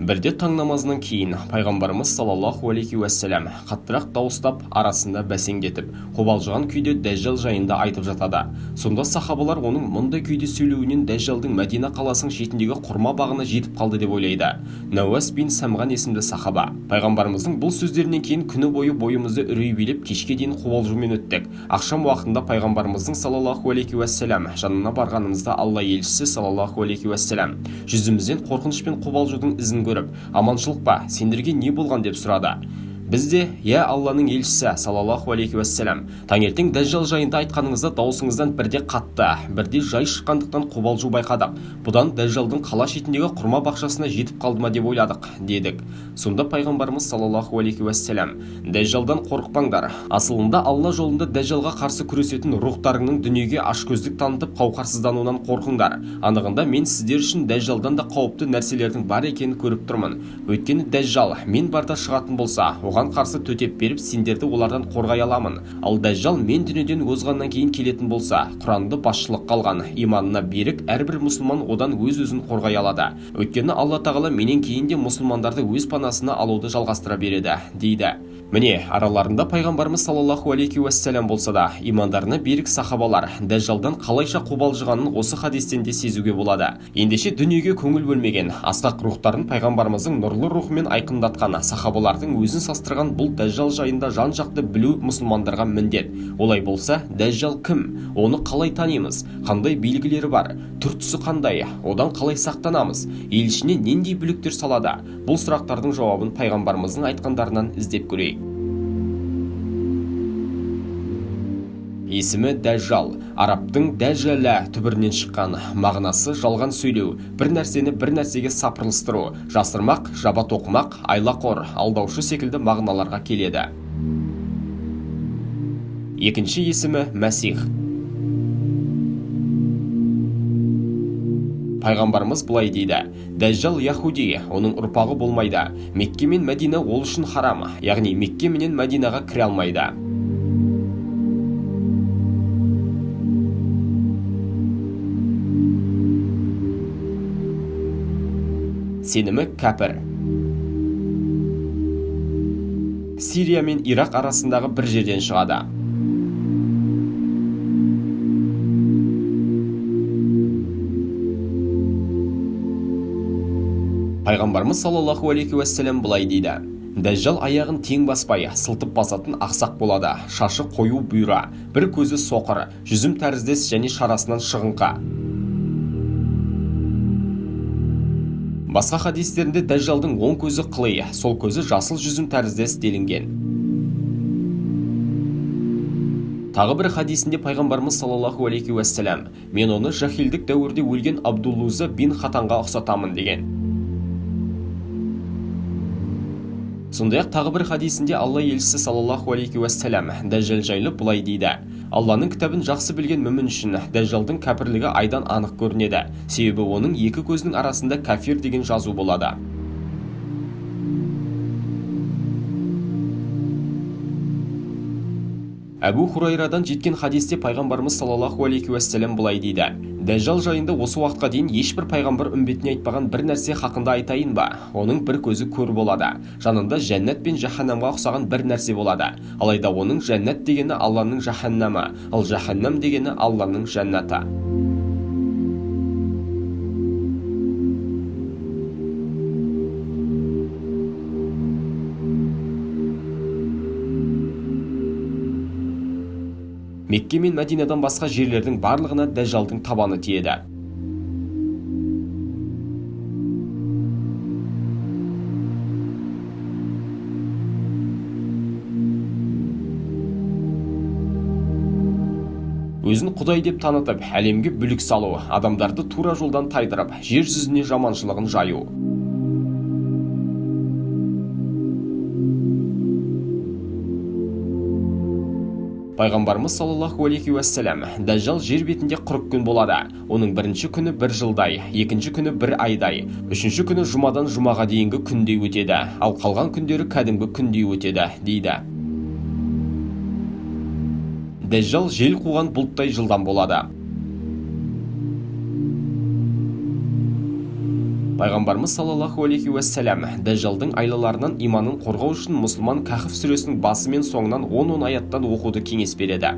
Бірде таң намазынан кейін пайғамбарымыз саллаллаху алейхи уассалам қаттырақ дауыстап арасында бәсеңдетіп, қобалжыған күйде дәжжал жайында айтып жатады. Сонда сахабалар оның мұндай күйде сөйлеуінен дәжжалдың Мәдина қаласының шетіндегі құрма бағына жетіп қалды деп ойлайды. Науас бин Самған есімді сахаба. Пайғамбарымыздың бұл сөздерінен кейін күні бойы бойымызды үрей билеп кешке дейін қобалжумен өттік. Ақшам уақытында пайғамбарымыздың саллаллаху алейхи уассалам жанына барғанымызда Алла елшісі саллаллаху алейхи уассалам жүзімізден қорқыныш пен қобалжудың ізін көріп, аманшылық па, сендерге не болған деп сұрады. Бізде, я Алланың елшісі саллаллаху алейхи уассалам, таңертең дәжжал жайында айтқаныңызда даусыңыздан бірде қатты, бірде жай шыққандықтан қобалжу байқадық. Бұдан дәжжалдың қала шетіндегі құрма бақшасына жетіп қалды ма деп ойладық, дедік. Сонда пайғамбарымыз саллаллаху алейхи уассалам, дәжжалдан қорықпаңдар. Асылында Алла жолында дәжжалға қарсы күресетін рухтарыңның дүниеге ашкөздік танытып қауқарсыздануынан қорқыңдар. Анығында мен сіздер үшін дәжжалдан да қауіпті нәрселердің бар екенін көріп тұрмын. Өйткені дәжжал мен барда шығатын болса, оған қарсы төтеп беріп сендерді олардан қорғай аламын. Ал дәжжал мен дүниеден озғаннан кейін келетін болса, Құранды басшылыққа алған, иманына берік әрбір мұсылман одан өз-өзін қорғай алады. Өйткені Алла тағала менен кейін де мұсылмандарды өз панасына алуды жалғастыра береді, дейді. Міне, араларында пайғамбарымыз саллаллаху алейхи уассалам болса да, имандарына берік сахабалар дәжжалдан қалайша қобалжығанын осы хадистен де сезуге болады. Ендеше дүниеге көңіл бөлмеген, асқақ рухтарын пайғамбарымыздың нұрлы рухымен айқындатқан сахабалардың өзін састырған бұл дәжжал жайында жан-жақты білу мұсылмандарға міндет. Олай болса, дәжжал кім? Оны қалай танимыз? Қандай белгілері бар? Түр-түсі қандай? Одан қалай сақтанамыз? Ел ішіне нендей бүліктер салады? Бұл сұрақтардың жауабын пайғамбарымыздың айтқандарынан іздеп көрейік. Есімі дәжжал, арабтың дәжжәлә түбірінен шыққан, мағынасы жалған сөйлеу, бір нәрсені бір нәрсеге сапырылыстыру, жасырмақ, жаба тоқымақ, айлақор, алдаушы секілді мағыналарға келеді. Екінші есімі Мәсих. Пайғамбарымыз былай дейді: дәжжал яхуди, оның ұрпағы болмайды. Мекке мен Мәдина ол үшін харам, яғни Мекке менен Мәдинаға кіре алмайды. Сенімі кәпір. Сирия мен Ирақ арасындағы бір жерден шығады. Пайғамбарымыз саллаллаху алейхи уассалам былай дейді: дәжжал аяғын тең баспай, сылтып басатын ақсақ болады, шашы қою бұйра, бір көзі соқыр, жүзім тәріздес және шарасынан шығыңқа. Басқа хадистерінде дәжжалдың оң көзі қылый, сол көзі жасыл жүзім тәріздес делінген. Тағы бір хадисінде пайғамбарымыз саллаллаху алейхи уассалам, мен оны жахилдік дәуірде өлген Абдуллуза бин Хатанға ұқсатамын деген. Сондай-ақ тағы бір хадисінде Алла елшісі саллаллаху алейхи уассалам дәжжал жайлы былай дейді: Алланың кітабын жақсы білген мүмін үшін дәжжалдың кәпірлігі айдан анық көрінеді. Себебі оның екі көзінің арасында кәфир деген жазу болады. Әбу Хурайрадан жеткен хадисте пайғамбарымыз саллаллаху алейхи уассалам былай дейді: дәжжал жайында осы уақытқа дейін ешбір пайғамбар үмбетіне айтпаған бір нәрсе хақында айтайын ба? Оның бір көзі көр болады. Жанында жәннат пен жаһаннамға ұқсаған бір нәрсе болады. Алайда оның жәннат дегені Алланың жаһаннамы, ал жаһаннам дегені Алланың жәннаты. Мекке мен Мәдинадан басқа жерлердің барлығына дәжжалдың табаны тиеді. Өзін Құдай деп танытып, әлемге бүлік салу, адамдарды тура жолдан тайдырып, жер жүзіне жаманшылығын жаю. Пайғамбарымыз саллаллаху алейхи уассалам, дәжжал жер бетінде 40 күн болады. Оның бірінші күні бір жылдай, екінші күні бір айдай, үшінші күні жұмадан жұмаға дейінгі күндей өтеді, ал қалған күндері кәдімгі күндей өтеді, дейді. Дәжжал жел қуған бұлттай жылдам болады. Пайғамбарымыз саллаллаху алейхи уассалам дәжжалдың айлаларынан иманын қорғау үшін мұсылман Кахф сүресінің басы мен соңынан 10 аяттан оқуды кеңес береді.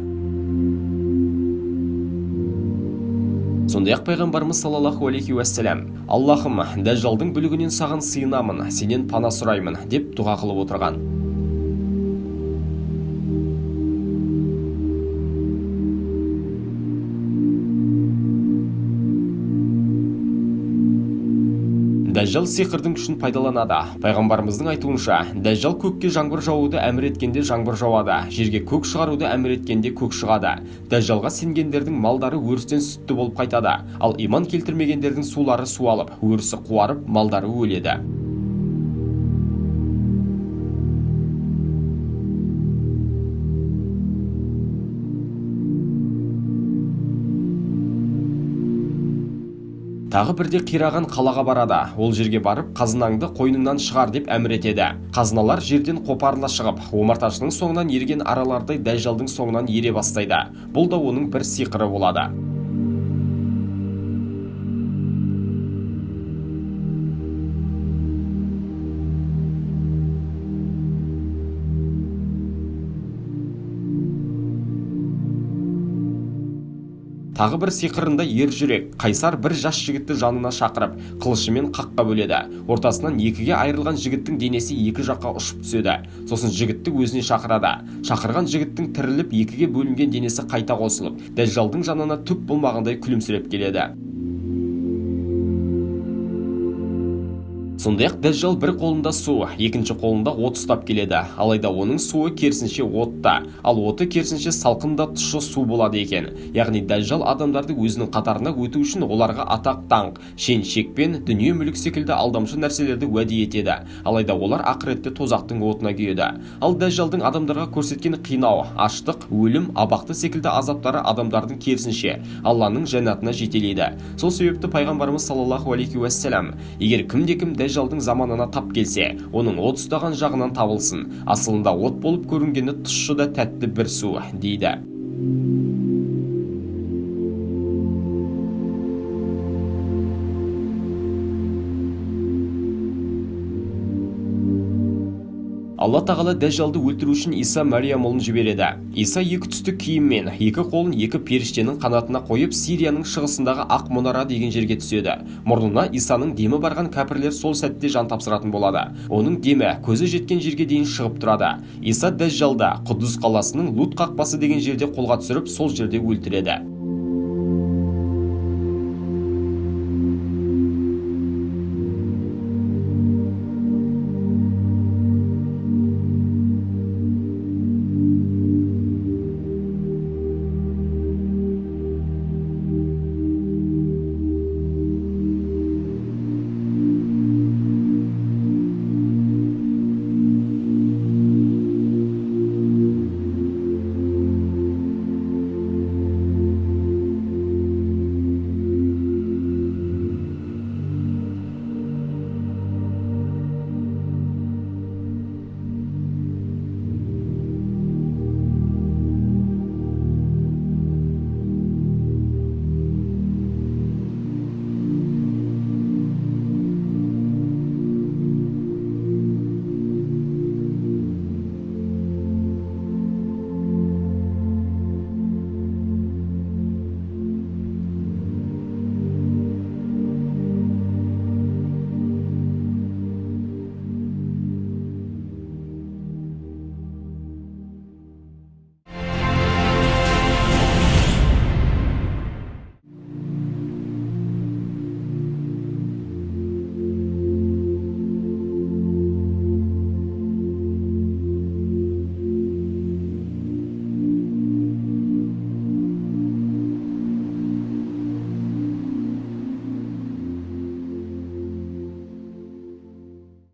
Сондай-ақ пайғамбарымыз саллаллаху алейхи уассалам: "Аллахым, дәжжалдың бүлігінен саған сыйынамын, сенен пана сұраймын" деп дұға қылып отырған. Дәжжал сиқырдың күшін пайдаланады. Пайғамбарымыздың айтуынша, дәжжал көкке жаңбыр жаууды әмір еткенде жаңбыр жауады, жерге көк шығаруды әмір еткенде көк шығады. Дәжжалға сенгендердің малдары өрістен сүтті болып қайтады, ал иман келтірмегендердің сулары суалып, өрісі қуарып, малдары өледі. Тағы бірде қираған қалаға барады. Ол жерге барып, қазынаңды қойныңнан шығар деп әмір етеді. Қазыналар жерден қопарыла шығып, омарташының соңынан ерген аралардай дәжжалдың соңынан ере бастайды. Бұл да оның бір сиқыры болады. Тағы бір сиқырында ер жүрек, қайсар бір жас жігітті жанына шақырып, қылышымен қаққа бөледі. Ортасынан екіге айырылған жігіттің денесі екі жаққа ұшып түседі. Сосын жігітті өзіне шақырады. Шақырған жігіттің тіріліп екіге бөлінген денесі қайта қосылып, дәжжалдың жанына түк болмағандай күлімсіреп келеді. Сондай-ақ дәжжал бір қолында су, екінші қолында от ұстап келеді. Алайда оның суы керісінше отта, ал оты керісінше салқында тұщы су болады екен. Яғни дәжжал адамдарды өзінің қатарына өту үшін оларға атақ даңқ, шен шекпен, дүние мүлік секілді алдамшы нәрселерді уәде етеді. Алайда олар ақыретте тозақтың отына күйеді. Ал дәжжалдың адамдарға көрсеткен қинау, аштық, өлім, абақты секілді азаптары адамдардың керісінше Алланың жәннатына жетелейді. Сол себепті пайғамбарымыз саллаллаху алейхи уассалам: "Егер кімде-кім дәжжалдың заманына тап келсе, оның от ұстаған жағынан табылсын. Асылында от болып көрінгені тұщы да тәтті бір су" дейді. Алла тағала дәжжалды өлтіру үшін Иса Мәриям ұлын жібереді. Иса екі түсті киіммен, екі қолын екі періштенің қанатына қойып, Сирияның шығысындағы Ақ мұнара деген жерге түседі. Мұрнына Исаның демі барған кәпірлер сол сәтте жан тапсыратын болады. Оның демі көзі жеткен жерге дейін шығып тұрады. Иса дәжжалды Құддус қаласының Лут қақпасы деген жерде қолға түсіріп, сол жерде өлтіреді.